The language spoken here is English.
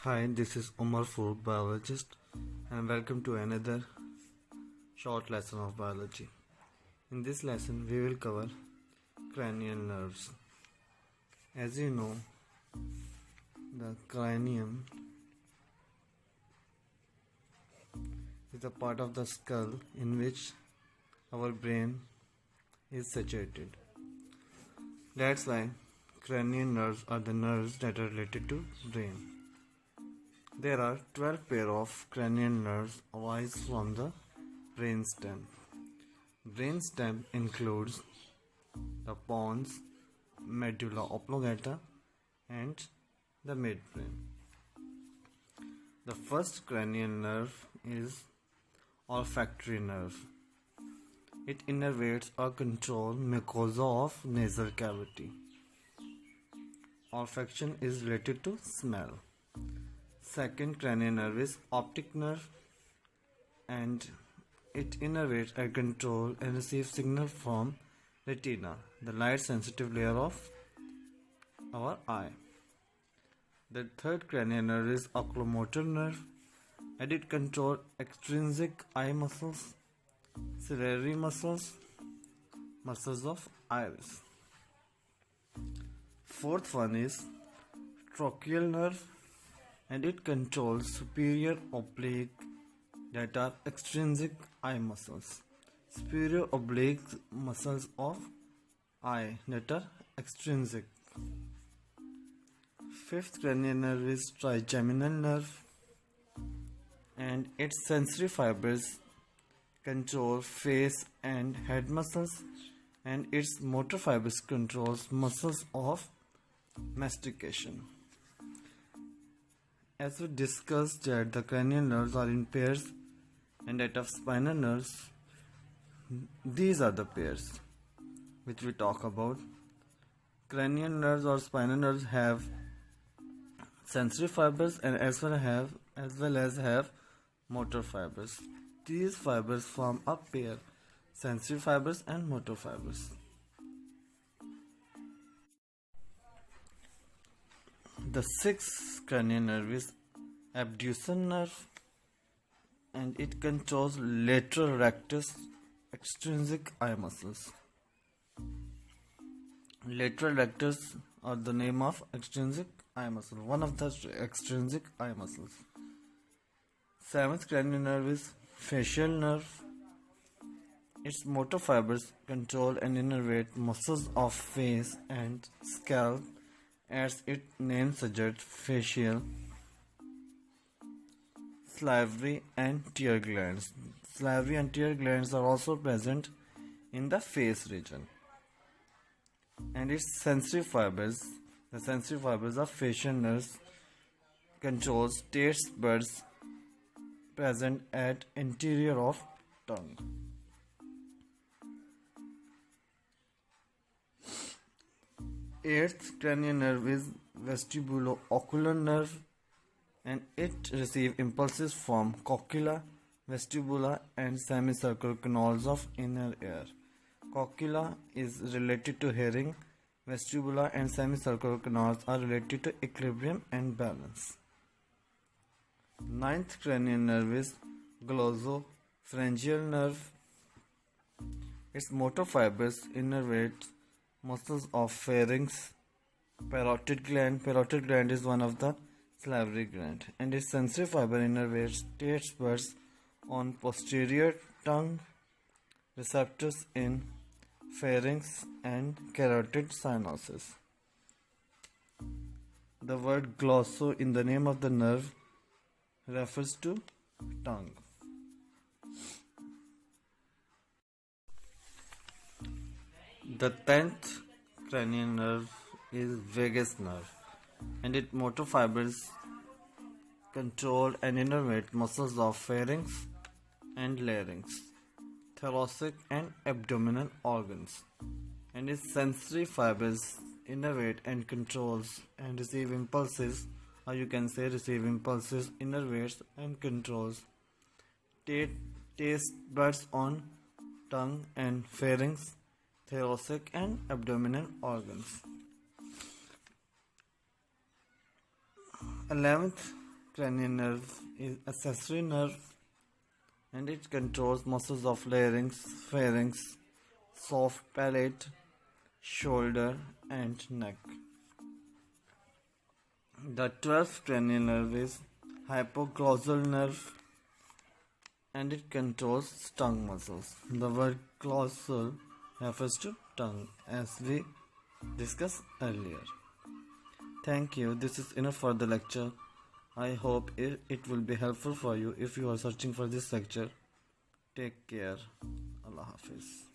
Hi, this is Umar Farooq, biologist, and welcome to another short lesson of biology. In this lesson, we will cover cranial nerves. As you know, the cranium is a part of the skull in which our brain is situated. That's why cranial nerves are the nerves that are related to brain. There are 12 pair of cranial nerves arise from the brainstem. Brainstem includes the pons, medulla oblongata, and the midbrain. The first cranial nerve is olfactory nerve. It innervates or controls mucosa of nasal cavity. Olfaction is related to smell. Second cranial nerve is optic nerve, and it innervates and controls and receives signal from retina, the light sensitive layer of our eye. The third cranial nerve is oculomotor nerve, and it controls extrinsic eye muscles, ciliary muscles, muscles of iris. Fourth one is tracheal nerve, and it controls superior oblique that are extrinsic eye muscles, superior oblique muscles of eye that are extrinsic. Fifth cranial nerve is trigeminal nerve, and its sensory fibers control face and head muscles, and its motor fibers controls muscles of mastication. As we discussed that the cranial nerves are in pairs and that of spinal nerves, these are the pairs which we talk about. Cranial nerves or spinal nerves have sensory fibers and as well as have motor fibers. These fibers form a pair, sensory fibers and motor fibers. The sixth cranial nerve is abducens nerve, and it controls lateral rectus extrinsic eye muscles. Lateral rectus are the name of extrinsic eye muscle, one of the extrinsic eye muscles. Seventh cranial nerve is facial nerve. Its motor fibers control and innervate muscles of face and scalp. As its name suggests, facial, salivary and tear glands. Salivary and tear glands are also present in the face region. And its sensory fibers, the sensory fibers of facial nerves, controls taste buds present at interior of tongue. Eighth cranial nerve is vestibulo-ocular nerve, and it receives impulses from cochlea, vestibula and semicircular canals of inner ear. Cochlea is related to hearing, vestibula and semicircular canals are related to equilibrium and balance. Ninth cranial nerve is Glossopharyngeal nerve. Its motor fibers innervate muscles of pharynx, parotid gland. Parotid gland is one of the salivary gland, and its sensory fiber innervates taste buds on posterior tongue, receptors in pharynx and carotid sinuses. The word glosso in the name of the nerve refers to tongue. The 10th cranial nerve is vagus nerve, and its motor fibers control and innervate muscles of pharynx and larynx, thoracic and abdominal organs, and its sensory fibers innervate and controls and receive impulses, or you can say receive impulses, innervates and controls taste buds on tongue and pharynx, thoracic and abdominal organs. 11th cranial nerve is accessory nerve, and it controls muscles of larynx, pharynx, soft palate, shoulder, and neck. The 12th cranial nerve is hypoglossal nerve, and it controls tongue muscles. The word glossal refers to tongue, as we discussed earlier. Thank you. This is enough for the lecture. I hope it will be helpful for you if you are searching for this lecture. Take care. Allah Hafiz.